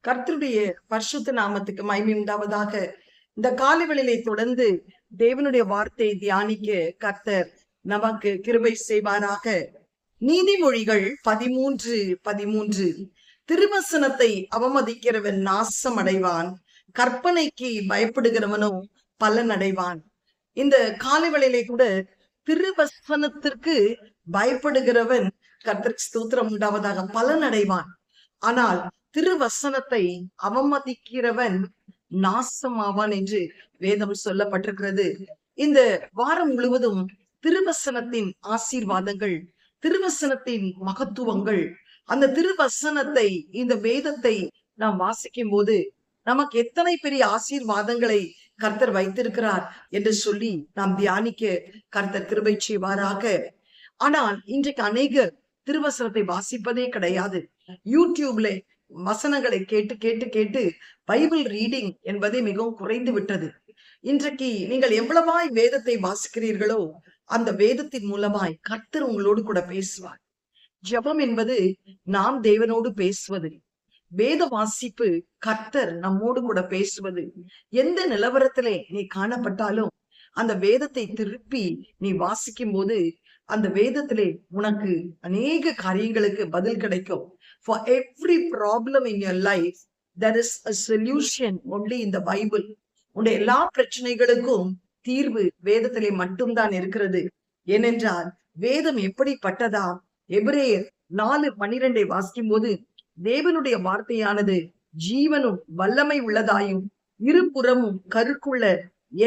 கர்த்தருடைய பரிசுத்த நாமத்துக்கு மகிமை உண்டாவதாக. இந்த காலைவெளியிலே தொடர்ந்து தேவனுடைய வார்த்தையை தியானிக்க கர்த்தர் நமக்கு கிருபை செய்வாராக. நீதிமொழிகள் 13:13 திருவசனத்தை அவமதிக்கிறவன் நாசம் அடைவான், கற்பனைக்கு பயப்படுகிறவனோ பலன் அடைவான். இந்த காலைவெளியிலே கூட திருவசனத்திற்கு பயப்படுகிறவன் கர்த்தருக்கு ஸ்தோத்திரம் உண்டாவதாக பலன் அடைவான். ஆனால் திருவசனத்தை அவமதிக்கிறவன் நாசமாவான் என்று வேதம் சொல்லப்பட்டிருக்கிறது. இந்த வாரம் முழுவதும் திருவசனத்தின் ஆசீர்வாதங்கள், திருவசனத்தின் மகத்துவங்கள், அந்த திருவசனத்தை, இந்த வேதத்தை நாம் வாசிக்கும் போது நமக்கு எத்தனை பெரிய ஆசீர்வாதங்களை கர்த்தர் வைத்திருக்கிறார் என்று சொல்லி நாம் தியானிக்க கர்த்தர் கிருபை செய்வாராக. ஆனால் இன்றைக்கு அநேகர் திருவசனத்தை வாசிப்பதே கிடையாது. யூடியூப்ல வசனங்களை கேட்டு கேட்டு கேட்டு பைபிள் ரீடிங் என்பதே மிகவும் குறைந்து விட்டது. இன்றைக்கு நீங்கள் எவ்வளவாய் வேதத்தை வாசிக்கிறீர்களோ அந்த வேதத்தின் மூலமாய் கர்த்தர் உங்களோடு கூட பேசுவார். ஜெபம் என்பது நாம் தேவனோடு பேசுவது, வேத வாசிப்பு கர்த்தர் நம்மோடு கூட பேசுவது. எந்த நிலவரத்திலே நீ காணப்பட்டாலும் அந்த வேதத்தை திருப்பி நீ வாசிக்கும் போது அந்த வேதத்திலே உனக்கு அநேக காரியங்களுக்கு பதில் கிடைக்கும். For every problem in your life, there is a solution only in the Bible. உன்னுடைய எல்லா பிரச்சனைகளுக்கும் தீர்வு வேதத்திலே மட்டும்தான் இருக்கிறது. ஏனென்றால் வேதம் எப்படிப்பட்டதா? எபிரேயர் 4:12 வாசிக்கும் போது தேவனுடைய வார்த்தையானது ஜீவனும் வல்லமை உள்ளதாயும் இருபுறமும் கருக்குள்ள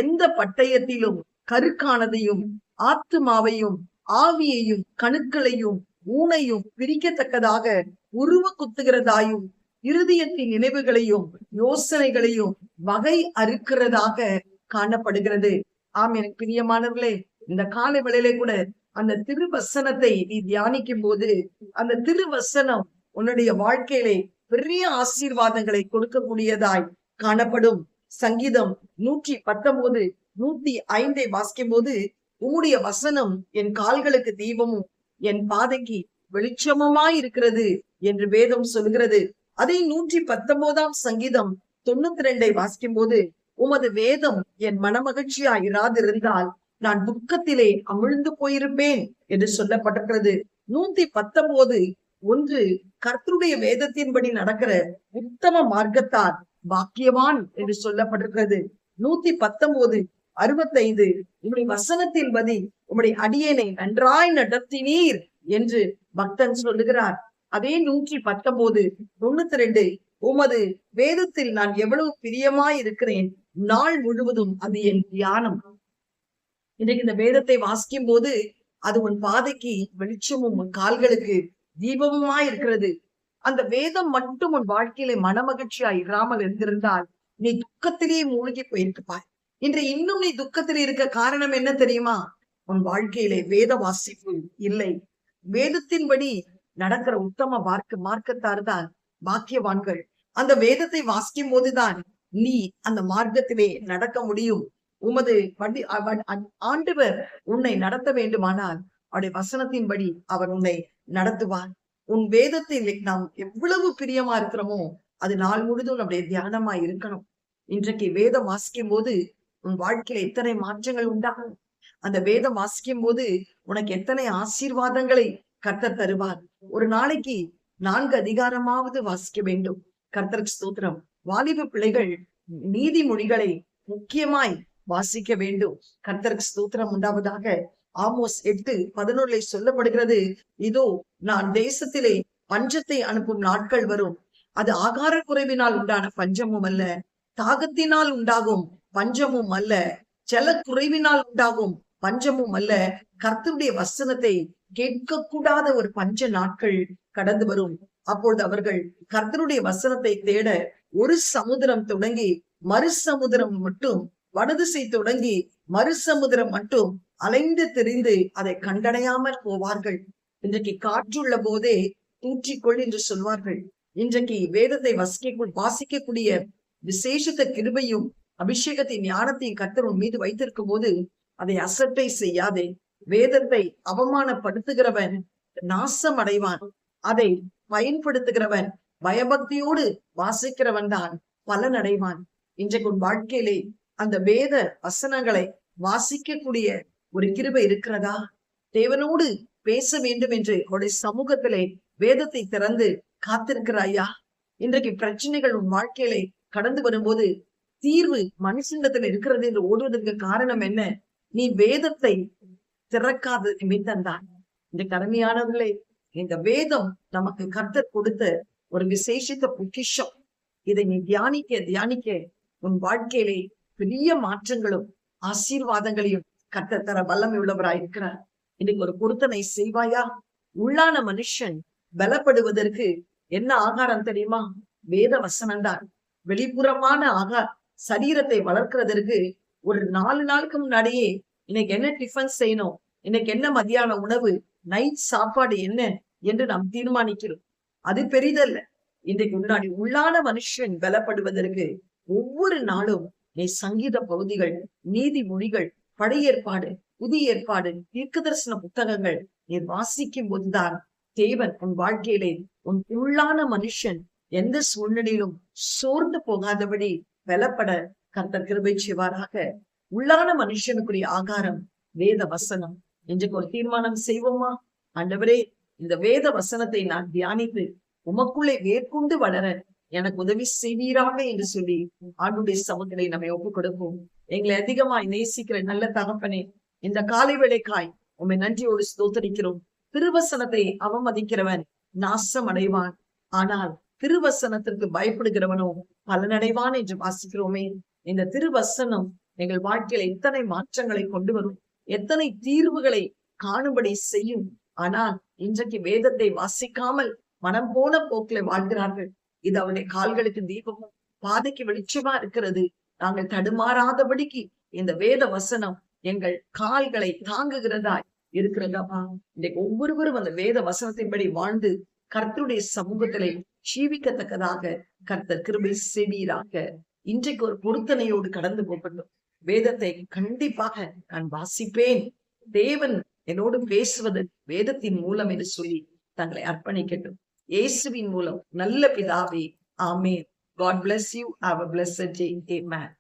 எந்த பட்டயத்திலும் கருக்கானதையும் ஆத்துமாவையும் ஆவியையும் கணுக்களையும் ஊனையும் பிரிக்கத்தக்கதாக உருவ குத்துகிறதாயும் இருதயத்தின் நினைவுகளையும் யோசனைகளையும் வகை அறுக்கிறதாக காணப்படுகிறது. ஆம், எனக்கு பிரியமானவர்களே, இந்த காலை வேளையிலே கூட அந்த திருவசனத்தை நீ தியானிக்கும் போது அந்த திருவசனம் உன்னுடைய வாழ்க்கையிலே பெரிய ஆசீர்வாதங்களை கொடுக்கக்கூடியதாய் காணப்படும். சங்கீதம் 119, 105 வாசிக்கும் போது உம்முடைய வசனம் என் கால்களுக்கு தீபமும் என் பாதைக்கு வெளிச்சமுமாய் இருக்கிறது என்று வேதம் சொல்கிறது. அதே 119 சங்கீதம் 92 வாசிக்கும் போது உமது வேதம் என் மனமகிழ்ச்சியா இராதிருந்தால் நான் துக்கத்திலே அமிழ்ந்து போயிருப்பேன் என்று சொல்லப்பட்டிருக்கிறது. 119:1 கர்த்தருடைய வேதத்தின்படி நடக்கிற உத்தம மார்க்கத்தார் பாக்கியவான் என்று சொல்லப்பட்டிருக்கிறது. 119:65 உம்முடைய வசனத்தின்படி உம்முடைய அடியேனை நன்றாய் நடத்தினீர் என்று பக்தன் சொல்லுகிறார். அதே 119:92 உமது வேதத்தில் நான் எவ்வளவு பிரியமாய் இருக்கிறேன், நாள் முழுவதும் அது என் தியானம். இன்றைக்கு இந்த வேதத்தை வாசிக்கும் போது அது உன் பாதைக்கு வெளிச்சமும் உன் கால்களுக்கு தீபமுமாய் இருக்கிறது. அந்த வேதம் மட்டும் உன் வாழ்க்கையில மனமகிழ்ச்சியா இராமல் இருந்திருந்தால் நீ துக்கத்திலேயே மூழ்கி போயிருப்பாய். இன்று இன்னும் நீ துக்கத்திலே இருக்க காரணம் என்ன தெரியுமா? உன் வாழ்க்கையிலே வேத வாசிப்பு இல்லை. வேதத்தின்படி நடக்கிற உத்தம மார்க்கத்தார் தான் பாக்கியவான்கள். அந்த வேதத்தை வாசிக்கும் போதுதான் நீ அந்த மார்க்கத்திலே நடக்க முடியும். உமது ஆண்டவர் உன்னை நடத்த வேண்டுமானால் அவருடைய வசனத்தின்படி அவர் உன்னை நடத்துவார். உன் வேதத்தில் நாம் எவ்வளவு பிரியமா இருக்கிறோமோ அது நாள் முழுதும் நம்முடைய தியானமா இருக்கணும். இன்றைக்கு வேதம் வாசிக்கும் போது உன் வாழ்க்கையில எத்தனை மாற்றங்கள் உண்டாகும். அந்த வேதம் வாசிக்கும் போது உனக்கு எத்தனை ஆசீர்வாதங்களை கர்த்தர் தருவார். ஒரு நாளைக்கு 4 அதிகாரமாவது வாசிக்க வேண்டும். கர்த்தருக்கு ஸ்தோத்திரம். வாலிப பிள்ளைகள் நீதிமொழிகளை முக்கியமாய் வாசிக்க வேண்டும். கர்த்தருக்கு ஸ்தோத்திரம் உண்டாவதாக. ஆமோஸ் 8:11 சொல்லப்படுகிறது, இதோ நான் தேசத்திலே பஞ்சத்தை அனுப்பும் நாட்கள் வரும். அது ஆகார குறைவினால் உண்டான பஞ்சமும் அல்ல, தாகத்தினால் உண்டாகும் பஞ்சமும் அல்ல, ஜல குறைவினால் உண்டாகும் பஞ்சமும் அல்ல. கர்த்தருடைய வசனத்தை கேட்கக்கூடாத ஒரு பஞ்ச நாட்கள் கடந்து வரும். அப்பொழுது அவர்கள் கர்த்தருடைய வசனத்தை தேட ஒரு சமுத்திரம் தொடங்கி மறு சமுத்திரம் மட்டும், வடதிசை தொடங்கி மறு சமுத்திரம் மட்டும் அலைந்து திரிந்து அதை கண்டடையாமல் போவார்கள். இன்றைக்கு காற்றுள்ள போதே தூற்றிக்கொள் என்று சொல்வார்கள். இன்றைக்கு வேதத்தை வாசிக்கக்கூடிய விசேஷத்த கிருபையும் அபிஷேகத்தின் ஞானத்தையும் கர்த்தர் உன் மீது வைத்திருக்கும் போது அதை அசட்டை செய்யாதே. வேதத்தை அவமானப்படுத்துகிறவன் நாசம் அடைவான், அதை பயன்படுத்துகிறவன் பயபக்தியோடு வாசிக்கிறவன் தான் பலன் அடைவான். இன்றைக்கு உன் வாழ்க்கையிலே அந்த வேத வசனங்களை வாசிக்கக்கூடிய ஒரு கிருபை இருக்கிறதா? தேவனோடு பேச வேண்டும் என்று உடைய சமூகத்திலே வேதத்தை திறந்து காத்திருக்கிறாயா? இன்றைக்கு பிரச்சனைகள் உன் வாழ்க்கையிலே கடந்து வரும்போது தீர்வு மனுஷனிடத்தில் இருக்கிறது என்று ஓடுவதற்கு காரணம் என்ன? நீ வேதத்தை திறக்காத நிமித்தம்தான். இந்த கடமையானவர்களே, இந்த வேதம் நமக்கு கர்த்தர் கொடுத்த ஒரு விசேஷித்த பொக்கிஷம். இதை நீ தியானிக்க தியானிக்க உன் வாழ்க்கையிலே பெரிய மாற்றங்களும் ஆசீர்வாதங்களையும் கர்த்தர் தர வல்லமை உள்ளவராயிருக்கிறார். இன்னைக்கு ஒரு பொருத்தனை செய்வாயா? உள்ளான மனுஷன் பலப்படுவதற்கு என்ன ஆகாரம் தெரியுமா? வேத வசனம்தான். வெளிப்புறமான சரீரத்தை வளர்க்கிறதற்கு ஒரு 4 நாளுக்கு முன்னாடியே இன்னைக்கு என்ன டிஃபன் செய்யணும், இன்னைக்கு என்ன மத்தியான உணவு, நைட் சாப்பாடு என்ன என்று நாம் தீர்மானிக்கிறோம். அது பெரிதல்ல. இன்றைக்கு முன்னாடி உள்ளான மனுஷன் பலப்படுவதற்கு ஒவ்வொரு நாளும் நீ சங்கீத பகுதிகள், நீதிமொழிகள், பழைய ஏற்பாடு, புதிய ஏற்பாடு, தீர்க்க தரிசன புத்தகங்கள் நீ வாசிக்கும் போதுதான் தேவன் உன் வாழ்க்கையிலே உன் உள்ளான மனுஷன் எந்த சூழ்நிலையிலும் சோர்ந்து போகாதபடி பலப்பட கர்த்தர் கிருபை செய்வாராக. உள்ளான மனுஷனுக்குரிய ஆகாரம் வேத வசனம். இன்றைக்கு ஒரு தீர்மானம் செய்வோமா? ஆண்டவரே, இந்த வேத வசனத்தை நான் தியானித்து உமக்குள்ளே வேர்கொண்டு வளர எனக்கு உதவி செய்வீராக என்று சொல்லி ஆண்டுடைய சமூகங்களை நம்ம ஒப்புக் கொடுப்போம். எங்களை அதிகமாய் நேசிக்கிற நல்ல தகப்பனே, இந்த காலை வேளைக்காய் உண்மை நன்றியோடு ஸ்தோத்தரிக்கிறோம். திருவசனத்தை அவமதிக்கிறவன் நாசம் அடைவான், ஆனால் திருவசனத்திற்கு பயப்படுகிறவனோ பலனடைவான் என்று வாசிக்கிறோமே. இந்த திருவசனம் எங்கள் வாழ்க்கையில எத்தனை மாற்றங்களை கொண்டு வரும், எத்தனை தீர்வுகளை காணும்படி செய்யும். ஆனால் இன்றைக்கு வேதத்தை வாசிக்காமல் மனம் போன போக்கில வாழ்கிறார்கள். இது அவருடைய கால்களுக்கு தீபமும் பாதைக்கு வெளிச்சமா இருக்கிறது. நாங்கள் தடுமாறாதபடிக்கு இந்த வேத வசனம் எங்கள் கால்களை தாங்குகிறதாய் இருக்கிறதா? இன்றைக்கு ஒவ்வொருவரும் அந்த வேத வசனத்தின்படி வாழ்ந்து கர்த்தருடைய சமூகத்திலே ஜீவிக்கத்தக்கதாக கர்த்தர் கிருபை செய்வீராக. இன்றைக்கு ஒரு பொருத்தனையோடு கடந்து போகட்டும். வேதத்தை கண்டிப்பாக நான் வாசிப்பேன், தேவன் என்னோடு பேசுவது வேதத்தின் மூலம் என்று சொல்லி தங்களை அர்ப்பணிக்கட்டும். இயேசுவின் மூலம் நல்ல பிதாவே, ஆமென். God bless you. Have a blessed day. Amen.